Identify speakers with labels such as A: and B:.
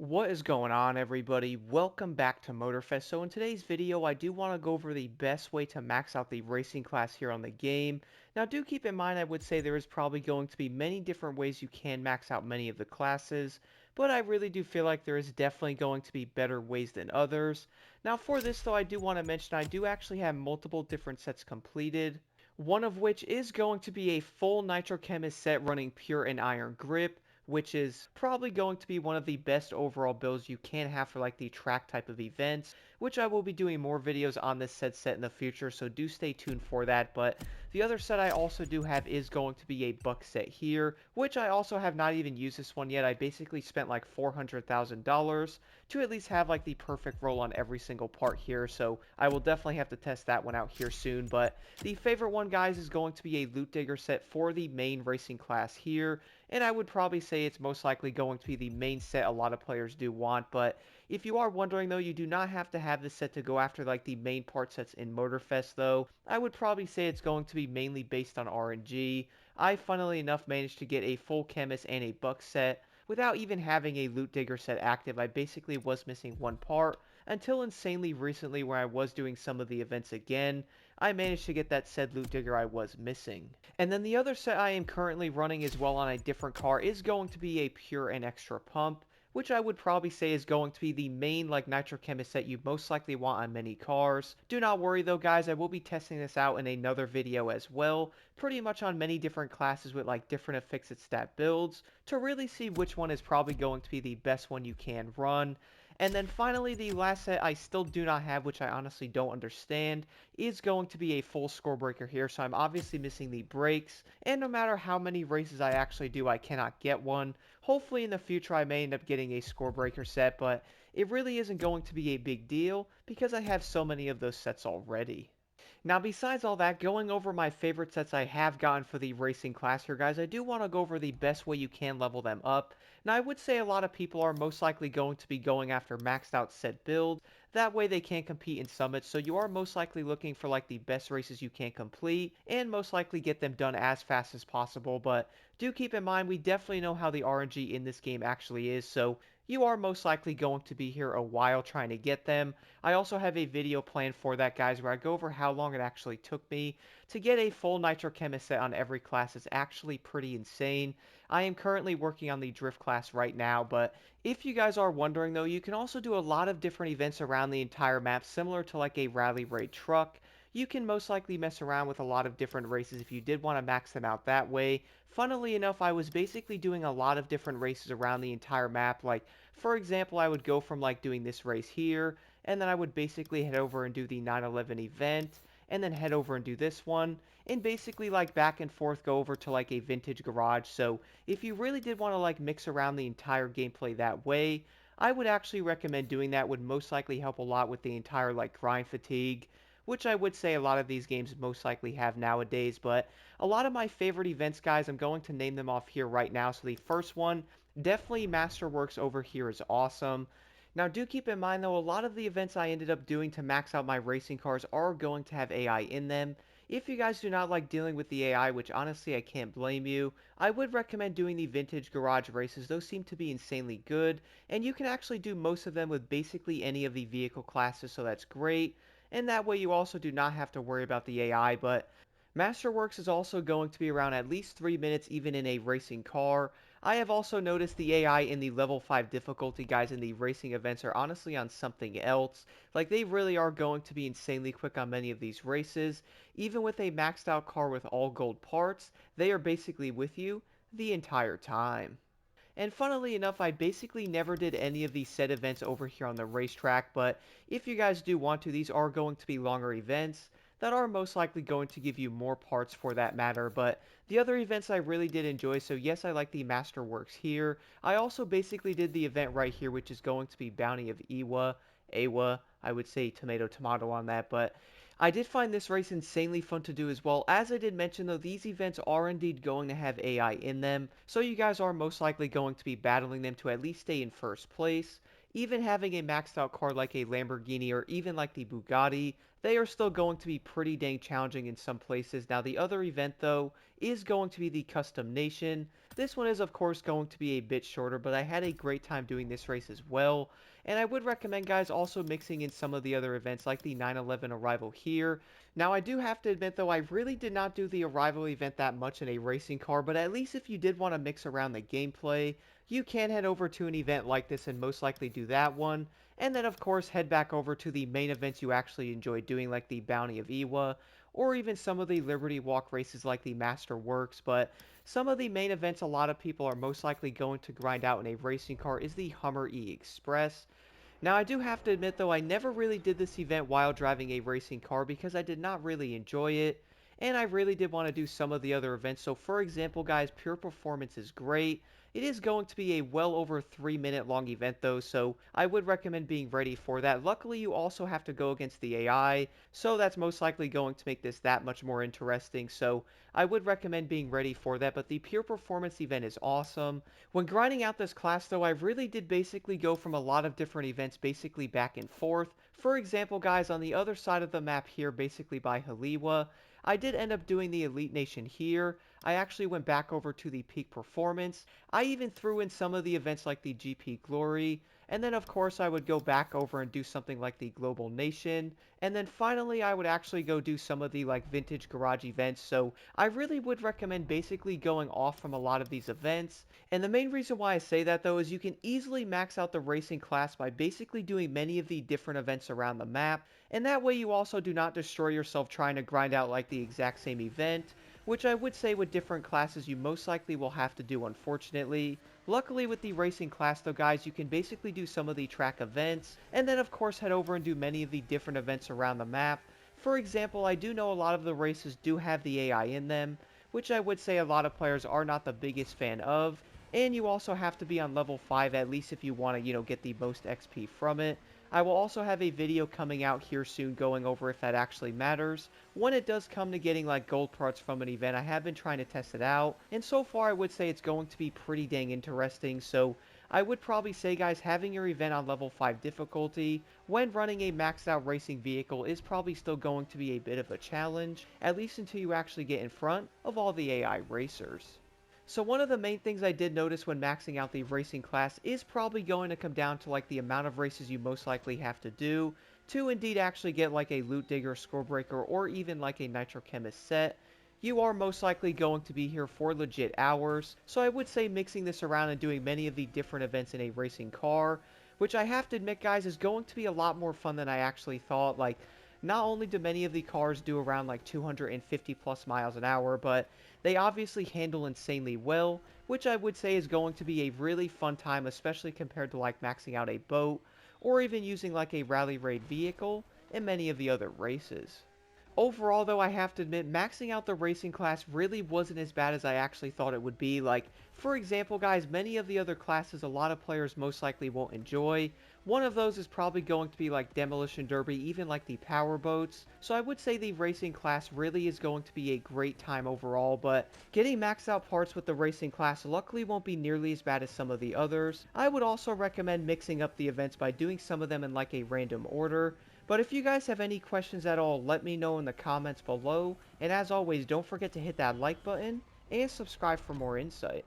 A: What is going on, everybody? Welcome back to Motorfest. So in today's video, I do want to go over the best way to max out the racing class here on the game. Now, do keep in mind, I would say there is probably going to be many different ways you can max out many of the classes, but I really do feel like there is definitely going to be better ways than others. Now, for this, though, I do want to mention I do actually have multiple different sets completed. One of which is going to be a full Nitrochemist set running Pure and Iron Grip, which is probably going to be one of the best overall builds you can have for like the track type of events, which I will be doing more videos on this set in the future, so do stay tuned for that. But the other set I also do have is going to be a buck set here, which I also have not even used this one yet. I basically spent like $400,000 to at least have like the perfect roll on every single part here, so I will definitely have to test that one out here soon. But the favorite one, guys, is going to be a Loot Digger set for the main racing class here, and I would probably say it's most likely going to be the main set a lot of players do want. But if you are wondering, though, you do not have to have this set to go after like the main part sets in Motorfest, though. I would probably say it's going to be mainly based on RNG. I, funnily enough, managed to get a full chemist and a buck set without even having a Loot Digger set active. I basically was missing one part until insanely recently, where I was doing some of the events again. I managed to get that said Loot Digger I was missing. And then the other set I am currently running as well on a different car is going to be a Pure and Extra Pump, which I would probably say is going to be the main like Nitrochemist set you most likely want on many cars. Do not worry though, guys, I will be testing this out in another video as well, pretty much on many different classes with like different affixed stat builds, to really see which one is probably going to be the best one you can run. And then finally, the last set I still do not have, which I honestly don't understand, is going to be a full score breaker here. So I'm obviously missing the brakes, and no matter how many races I actually do, I cannot get one. Hopefully in the future I may end up getting a score breaker set, but it really isn't going to be a big deal because I have so many of those sets already. Now, besides all that, going over my favorite sets I have gotten for the racing class here, guys, I do want to go over the best way you can level them up. Now, I would say a lot of people are most likely going to be going after maxed out set builds. That way they can compete in summits, so you are most likely looking for like the best races you can complete, and most likely get them done as fast as possible. But do keep in mind, we definitely know how the RNG in this game actually is, so you are most likely going to be here a while trying to get them. I also have a video planned for that, guys, where I go over how long it actually took me to get a full Nitrochemist set on every class. It's actually pretty insane. I am currently working on the Drift class right now, but if you guys are wondering, though, you can also do a lot of different events around the entire map, similar to like a Rally Raid truck. You can most likely mess around with a lot of different races if you did want to max them out that way. Funnily enough, I was basically doing a lot of different races around the entire map. Like, for example, I would go from like doing this race here, and then I would basically head over and do the 9/11 event, and then head over and do this one, and basically like back and forth go over to like a vintage garage. So if you really did want to like mix around the entire gameplay that way, I would actually recommend doing that. Would most likely help a lot with the entire like grind fatigue, which I would say a lot of these games most likely have nowadays. But a lot of my favorite events, guys, I'm going to name them off here right now. So the first one, definitely Masterworks over here, is awesome. Now, do keep in mind, though, a lot of the events I ended up doing to max out my racing cars are going to have AI in them. If you guys do not like dealing with the AI, which honestly I can't blame you, I would recommend doing the vintage garage races. Those seem to be insanely good, and you can actually do most of them with basically any of the vehicle classes, so that's great. And that way you also do not have to worry about the AI, but Masterworks is also going to be around at least 3 minutes even in a racing car. I have also noticed the AI in the level 5 difficulty, guys, in the racing events are honestly on something else. Like, they really are going to be insanely quick on many of these races. Even with a maxed out car with all gold parts, they are basically with you the entire time. And funnily enough, I basically never did any of these set events over here on the racetrack, but if you guys do want to, these are going to be longer events that are most likely going to give you more parts for that matter. But the other events I really did enjoy, so yes, I like the Masterworks here. I also basically did the event right here, which is going to be Bounty of Ewa, I would say tomato on that, but I did find this race insanely fun to do as well. As I did mention, though, these events are indeed going to have AI in them, so you guys are most likely going to be battling them to at least stay in first place. Even having a maxed out car like a Lamborghini or even like the Bugatti, they are still going to be pretty dang challenging in some places. Now, the other event, though, is going to be the Custom Nation. This one is, of course, going to be a bit shorter, but I had a great time doing this race as well. And I would recommend, guys, also mixing in some of the other events like the 9/11 Arrival here. Now, I do have to admit, though, I really did not do the Arrival event that much in a racing car, but at least if you did want to mix around the gameplay, you can head over to an event like this and most likely do that one. And then, of course, head back over to the main events you actually enjoy doing, like the Bounty of Iwa, or even some of the Liberty Walk races like the Master Works. But some of the main events a lot of people are most likely going to grind out in a racing car is the Hummer E Express. Now, I do have to admit, though, I never really did this event while driving a racing car because I did not really enjoy it, and I really did want to do some of the other events. So, for example, guys, Pure Performance is great. It is going to be a well over 3 minute long event, though, so I would recommend being ready for that. Luckily, you also have to go against the AI, so that's most likely going to make this that much more interesting. So, I would recommend being ready for that, but the Pure Performance event is awesome. When grinding out this class, though, I really did basically go from a lot of different events basically back and forth. For example, guys, on the other side of the map here, basically by Haliwa, I did end up doing the Elite Nation here. I actually went back over to the Peak Performance. I even threw in some of the events like the GP Glory. And then, of course, I would go back over and do something like the Global Nation. And then finally, I would actually go do some of the like vintage garage events. So I really would recommend basically going off from a lot of these events. And the main reason why I say that, though, is you can easily max out the racing class by basically doing many of the different events around the map. And that way you also do not destroy yourself trying to grind out like the exact same event, which I would say with different classes you most likely will have to do, unfortunately. Luckily with the racing class, though, guys, you can basically do some of the track events, and then of course head over and do many of the different events around the map. For example, I do know a lot of the races do have the AI in them, which I would say a lot of players are not the biggest fan of, and you also have to be on level 5 at least if you want to, get the most XP from it. I will also have a video coming out here soon going over if that actually matters. When it does come to getting like gold parts from an event, I have been trying to test it out, and so far I would say it's going to be pretty dang interesting. So I would probably say, guys, having your event on level 5 difficulty when running a maxed out racing vehicle is probably still going to be a bit of a challenge, at least until you actually get in front of all the AI racers. So one of the main things I did notice when maxing out the racing class is probably going to come down to like the amount of races you most likely have to do to indeed actually get like a loot digger, score breaker, or even like a nitrochemist set. You are most likely going to be here for legit hours, so I would say mixing this around and doing many of the different events in a racing car, which I have to admit, guys, is going to be a lot more fun than I actually thought. Like, not only do many of the cars do around like 250 plus miles an hour, but they obviously handle insanely well, which I would say is going to be a really fun time, especially compared to like maxing out a boat, or even using like a rally raid vehicle in many of the other races. Overall, though, I have to admit, maxing out the racing class really wasn't as bad as I actually thought it would be. Like, for example, guys, many of the other classes a lot of players most likely won't enjoy. One of those is probably going to be like Demolition Derby, even like the power boats. So I would say the racing class really is going to be a great time overall, but getting maxed out parts with the racing class luckily won't be nearly as bad as some of the others. I would also recommend mixing up the events by doing some of them in like a random order. But if you guys have any questions at all, let me know in the comments below. And as always, don't forget to hit that like button and subscribe for more insight.